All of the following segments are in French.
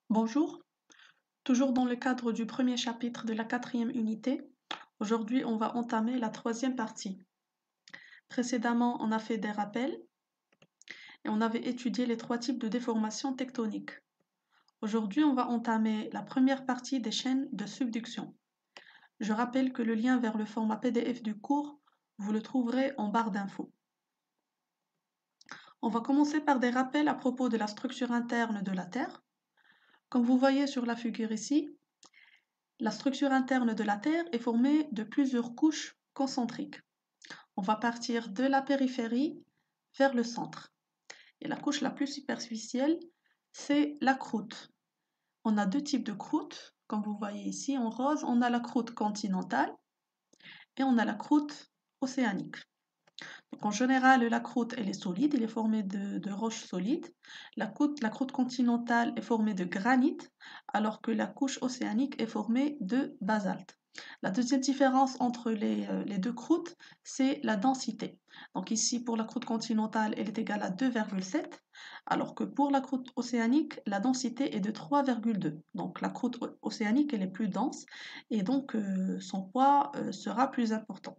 Bonjour, toujours dans le cadre du premier chapitre de la quatrième unité. Aujourd'hui, on va entamer la troisième partie. Précédemment, on a fait des rappels et on avait étudié les trois types de déformation tectonique. Aujourd'hui, on va entamer la première partie des chaînes de subduction. Je rappelle que le lien vers le format PDF du cours, vous le trouverez en barre d'infos. On va commencer par des rappels à propos de la structure interne de la Terre. Comme vous voyez sur la figure ici, la structure interne de la Terre est formée de plusieurs couches concentriques. On va partir de la périphérie vers le centre. Et la couche la plus superficielle, c'est la croûte. On a deux types de croûtes. Comme vous voyez ici en rose, on a la croûte continentale et on a la croûte océanique. Donc en général, la croûte elle est solide, elle est formée de roches solides. La croûte continentale est formée de granit, alors que la couche océanique est formée de basalte. La deuxième différence entre les deux croûtes, c'est la densité. Donc ici, pour la croûte continentale, elle est égale à 2,7, alors que pour la croûte océanique, la densité est de 3,2. Donc la croûte océanique, elle est plus dense et donc son poids sera plus important.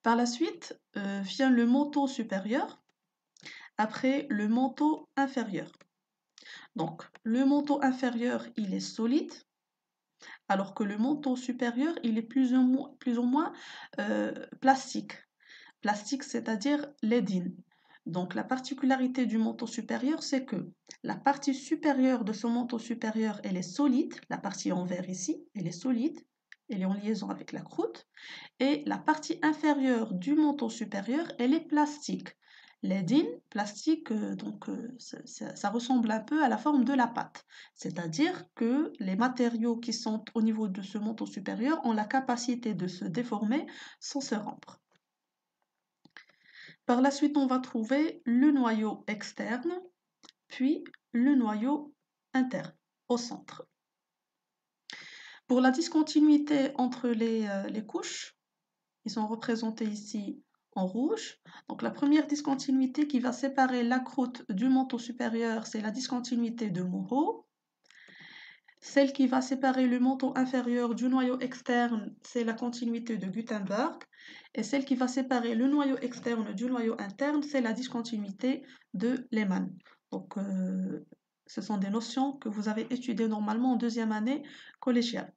Par la suite vient le manteau supérieur, après le manteau inférieur. Donc le manteau inférieur, il est solide, alors que le manteau supérieur, il est plus ou moins plastique. Plastique, c'est-à-dire laidine. Donc la particularité du manteau supérieur, c'est que la partie supérieure de ce manteau supérieur, elle est solide, la partie en vert ici, elle est solide, elle est en liaison avec la croûte, et la partie inférieure du manteau supérieur, elle est plastique. Laidine, plastique, ça ressemble un peu à la forme de la pâte. C'est-à-dire que les matériaux qui sont au niveau de ce manteau supérieur ont la capacité de se déformer sans se rompre. Par la suite, on va trouver le noyau externe, puis le noyau interne, au centre. Pour la discontinuité entre les couches, ils sont représentés ici en rouge. Donc la première discontinuité qui va séparer la croûte du manteau supérieur, c'est la discontinuité de Monro. Celle qui va séparer le manteau inférieur du noyau externe, c'est la continuité de Gutenberg. Et celle qui va séparer le noyau externe du noyau interne, c'est la discontinuité de Lehmann. Donc ce sont des notions que vous avez étudiées normalement en deuxième année collégiale.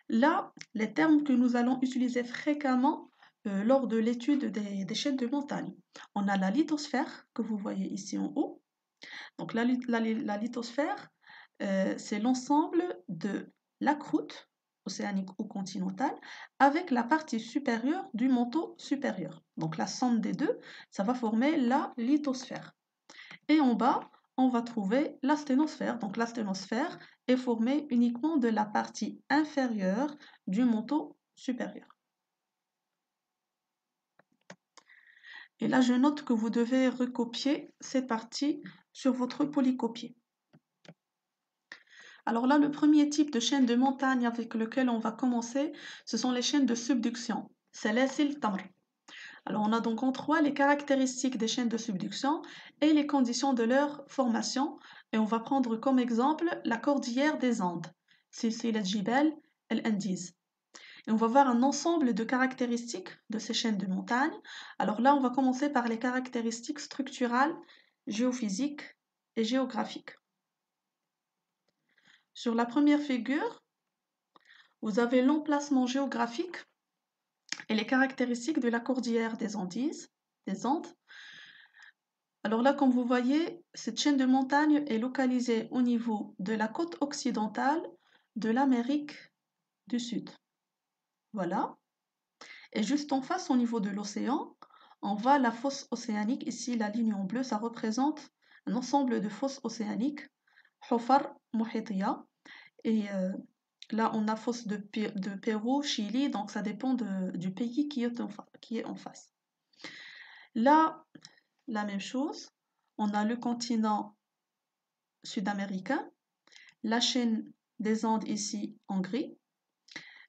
Là, les termes que nous allons utiliser fréquemment lors de l'étude des chaînes de montagne. On a la lithosphère que vous voyez ici en haut. Donc la lithosphère, c'est l'ensemble de la croûte océanique ou continentale avec la partie supérieure du manteau supérieur. Donc la somme des deux, ça va former la lithosphère. Et en bas, on va trouver la sténosphère. Donc la sténosphère est formée uniquement de la partie inférieure du manteau supérieur. Et là, je note que vous devez recopier cette partie sur votre polycopier. Alors là, le premier type de chaîne de montagne avec lequel on va commencer, ce sont les chaînes de subduction. Salasil Tamr. Alors on a donc en trois les caractéristiques des chaînes de subduction et les conditions de leur formation. Et on va prendre comme exemple la cordillère des Andes, Silsilat Jibal el-Andiz. Et on va voir un ensemble de caractéristiques de ces chaînes de montagne. Alors là, on va commencer par les caractéristiques structurales, géophysiques et géographiques. Sur la première figure, vous avez l'emplacement géographique et les caractéristiques de la cordillère des Andes. Alors là, comme vous voyez, cette chaîne de montagnes est localisée au niveau de la côte occidentale de l'Amérique du Sud. Voilà. Et juste en face, au niveau de l'océan, on voit la fosse océanique. Ici, la ligne en bleu, ça représente un ensemble de fosses océaniques, Hufar Muhitiya. Et là, on a fosse de Pérou, Chili, donc ça dépend du pays qui est en face. Là, la même chose, on a le continent sud-américain, la chaîne des Andes ici en gris.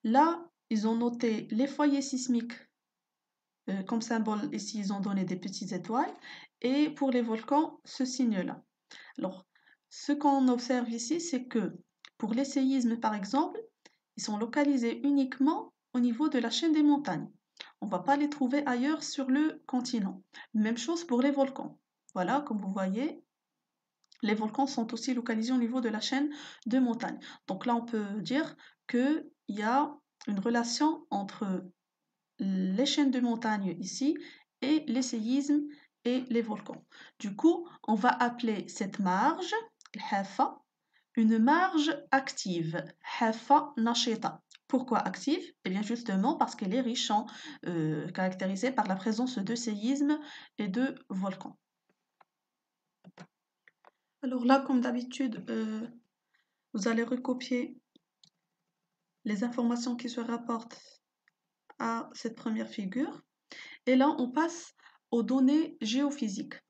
Là, ils ont noté les foyers sismiques. Comme symbole, ici, ils ont donné des petites étoiles. Et pour les volcans, ce signe-là. Alors, Ce qu'on observe ici, c'est que pour les séismes, par exemple, ils sont localisés uniquement au niveau de la chaîne des montagnes. On ne va pas les trouver ailleurs sur le continent. Même chose pour les volcans. Voilà, comme vous voyez, les volcans sont aussi localisés au niveau de la chaîne de montagnes. Donc là, on peut dire qu'il y a une relation entre les chaînes de montagnes ici et les séismes et les volcans. Du coup, on va appeler cette marge, الحافة, une marge active, حافة نشطة. Pourquoi active? Eh bien justement parce qu'elle est riche en caractérisée par la présence de séismes et de volcans. Alors là, comme d'habitude, vous allez recopier les informations qui se rapportent à cette première figure. Et là, on passe aux données géophysiques.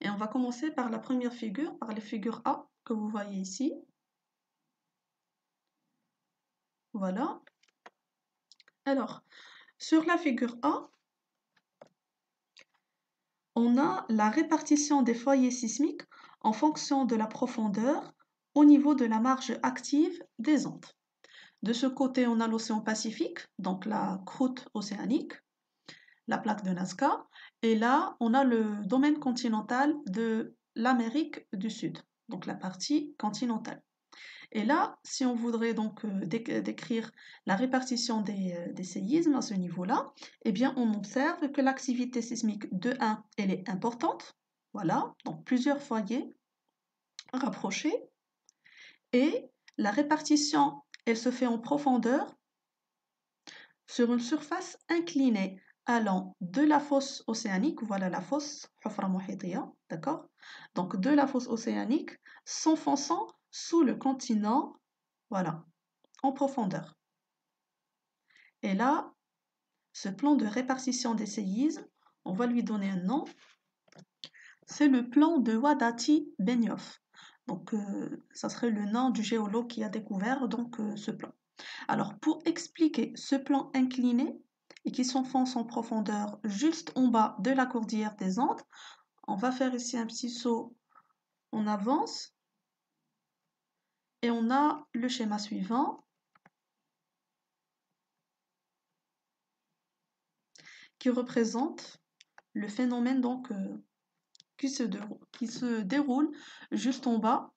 Et on va commencer par la première figure, par la figure A que vous voyez ici. Voilà. Alors, sur la figure A, on a la répartition des foyers sismiques en fonction de la profondeur au niveau de la marge active des Andes. De ce côté, on a l'océan Pacifique, donc la croûte océanique, la plaque de Nazca, et là, on a le domaine continental de l'Amérique du Sud, donc la partie continentale. Et là, si on voudrait donc décrire la répartition des séismes à ce niveau-là, eh bien, on observe que l'activité sismique de 1, elle est importante, voilà, donc plusieurs foyers rapprochés, et la répartition, elle se fait en profondeur sur une surface inclinée allant de la fosse océanique, voilà la fosse, حفرة محيطية, d'accord? Donc de la fosse océanique s'enfonçant sous le continent, voilà, en profondeur. Et là, ce plan de répartition des séismes, on va lui donner un nom, c'est le plan de Wadati-Benioff. Donc ça serait le nom du géologue qui a découvert donc ce plan. Alors pour expliquer ce plan incliné et qui s'enfonce en profondeur juste en bas de la cordillère des Andes, on va faire ici un petit saut en avance et on a le schéma suivant qui représente le phénomène donc qui se déroule juste en bas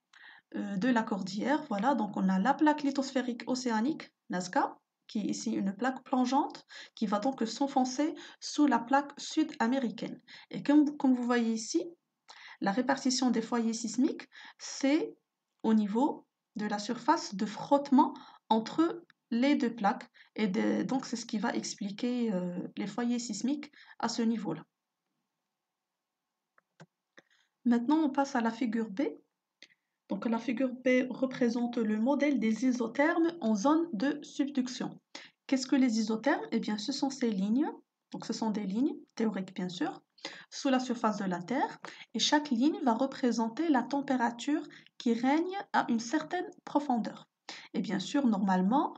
de la cordillère. Voilà, donc on a la plaque lithosphérique océanique, Nazca, qui est ici une plaque plongeante qui va donc s'enfoncer sous la plaque sud-américaine. Et comme vous voyez ici, la répartition des foyers sismiques, c'est au niveau de la surface de frottement entre les deux plaques. Et donc c'est ce qui va expliquer les foyers sismiques à ce niveau-là. Maintenant, on passe à la figure B. Donc la figure B représente le modèle des isothermes en zone de subduction. Qu'est-ce que les isothermes? Eh bien, ce sont ces lignes, donc ce sont des lignes théoriques bien sûr, sous la surface de la Terre, et chaque ligne va représenter la température qui règne à une certaine profondeur. Et bien sûr, normalement,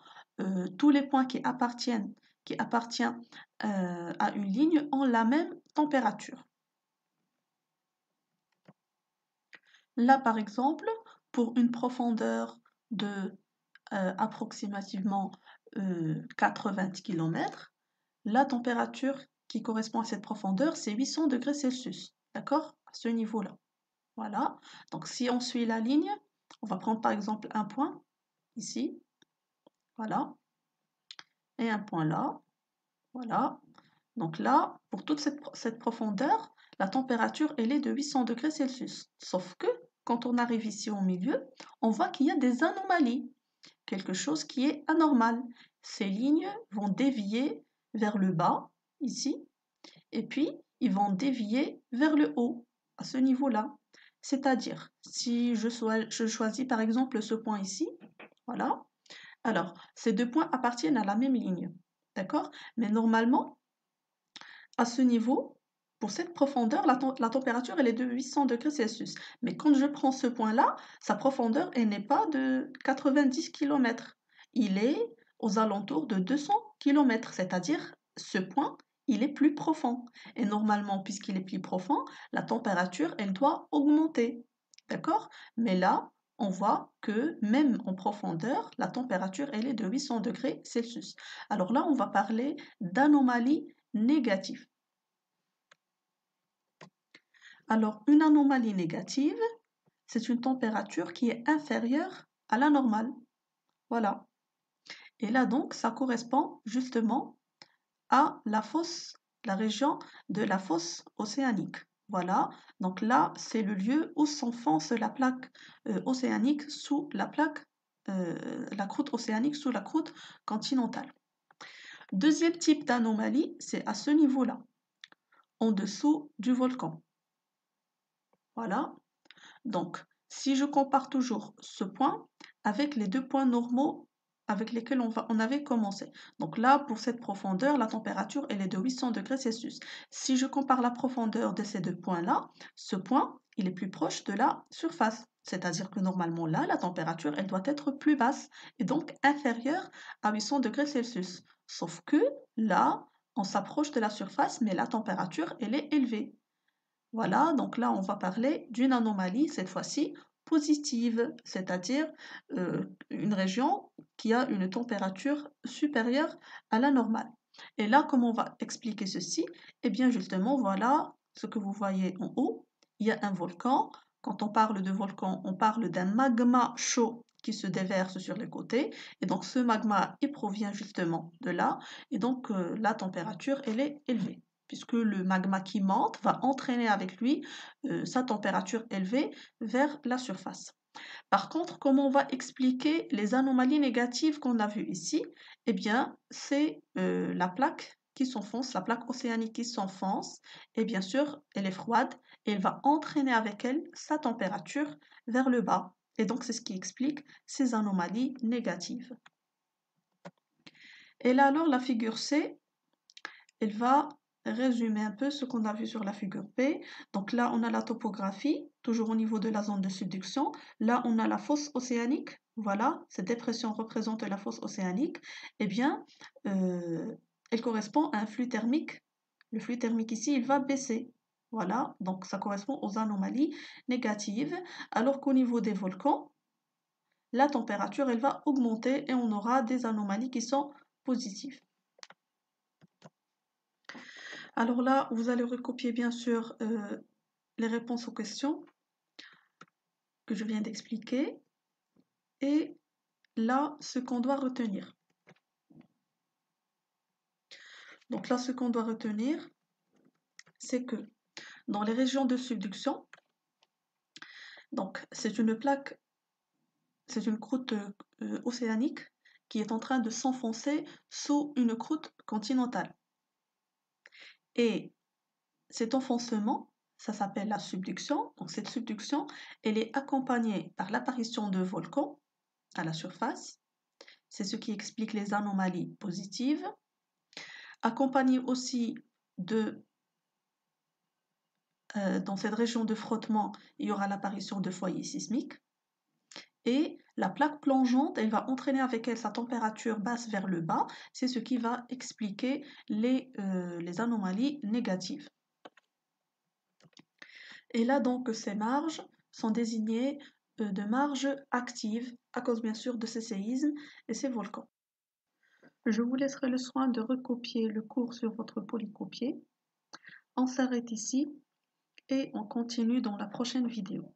tous les points qui appartiennent à une ligne ont la même température. Là, par exemple, pour une profondeur de approximativement 80 km, la température qui correspond à cette profondeur, c'est 800 degrés Celsius. D'accord? À ce niveau-là. Voilà. Donc, si on suit la ligne, on va prendre par exemple un point ici. Voilà. Et un point là. Voilà. Donc là, pour toute cette profondeur, la température, elle est de 800 degrés Celsius. Sauf que, quand on arrive ici au milieu, on voit qu'il y a des anomalies, quelque chose qui est anormal. Ces lignes vont dévier vers le bas, ici, et puis ils vont dévier vers le haut, à ce niveau-là. C'est-à-dire, si je choisis par exemple ce point ici, voilà, alors ces deux points appartiennent à la même ligne, d'accord? Mais normalement, à ce niveau, pour cette profondeur, la température elle est de 800 degrés Celsius. Mais quand je prends ce point-là, sa profondeur elle n'est pas de 90 km. Il est aux alentours de 200 km, c'est-à-dire ce point, il est plus profond. Et normalement, puisqu'il est plus profond, la température elle doit augmenter. D'accord? Mais là, on voit que même en profondeur, la température, elle est de 800 degrés Celsius. Alors là, on va parler d'anomalie négative. Alors, une anomalie négative, c'est une température qui est inférieure à la normale. Voilà. Et là, donc, ça correspond justement à la région de la fosse océanique. Voilà, donc là, c'est le lieu où s'enfonce la plaque océanique sous la croûte océanique sous la croûte continentale. Deuxième type d'anomalie, c'est à ce niveau-là, en dessous du volcan. Voilà, donc si je compare toujours ce point avec les deux points normaux avec lesquels on avait commencé. Donc là, pour cette profondeur, la température, elle est de 800 degrés Celsius. Si je compare la profondeur de ces deux points-là, ce point, il est plus proche de la surface. C'est-à-dire que normalement, là, la température, elle doit être plus basse et donc inférieure à 800 degrés Celsius. Sauf que là, on s'approche de la surface, mais la température, elle est élevée. Voilà, donc là, on va parler d'une anomalie, cette fois-ci positive, c'est-à-dire une région qui a une température supérieure à la normale. Et là, comment on va expliquer ceci? Eh bien, justement, voilà ce que vous voyez en haut. Il y a un volcan. Quand on parle de volcan, on parle d'un magma chaud qui se déverse sur les côtés. Et donc, ce magma, il provient justement de là. Et donc, la température, elle est élevée puisque le magma qui monte va entraîner avec lui sa température élevée vers la surface. Par contre, comment on va expliquer les anomalies négatives qu'on a vues ici? Eh bien, c'est la plaque qui s'enfonce, la plaque océanique qui s'enfonce, et bien sûr, elle est froide, et elle va entraîner avec elle sa température vers le bas. Et donc, c'est ce qui explique ces anomalies négatives. Et là, alors, la figure C, elle va résumer un peu ce qu'on a vu sur la figure B. Donc là, on a la topographie, toujours au niveau de la zone de subduction. Là, on a la fosse océanique. Voilà, cette dépression représente la fosse océanique. Eh bien, elle correspond à un flux thermique. Le flux thermique ici, il va baisser. Voilà, donc ça correspond aux anomalies négatives. Alors qu'au niveau des volcans, la température, elle va augmenter et on aura des anomalies qui sont positives. Alors là, vous allez recopier bien sûr les réponses aux questions que je viens d'expliquer et là, ce qu'on doit retenir. Donc là, ce qu'on doit retenir, c'est que dans les régions de subduction, donc c'est une plaque, c'est une croûte océanique qui est en train de s'enfoncer sous une croûte continentale. Et cet enfoncement, ça s'appelle la subduction. Donc cette subduction, elle est accompagnée par l'apparition de volcans à la surface. C'est ce qui explique les anomalies positives. Accompagné aussi dans cette région de frottement, il y aura l'apparition de foyers sismiques. Et la plaque plongeante, elle va entraîner avec elle sa température basse vers le bas. C'est ce qui va expliquer les anomalies négatives. Et là, donc, ces marges sont désignées de marges actives à cause, bien sûr, de ces séismes et ces volcans. Je vous laisserai le soin de recopier le cours sur votre polycopier. On s'arrête ici et on continue dans la prochaine vidéo.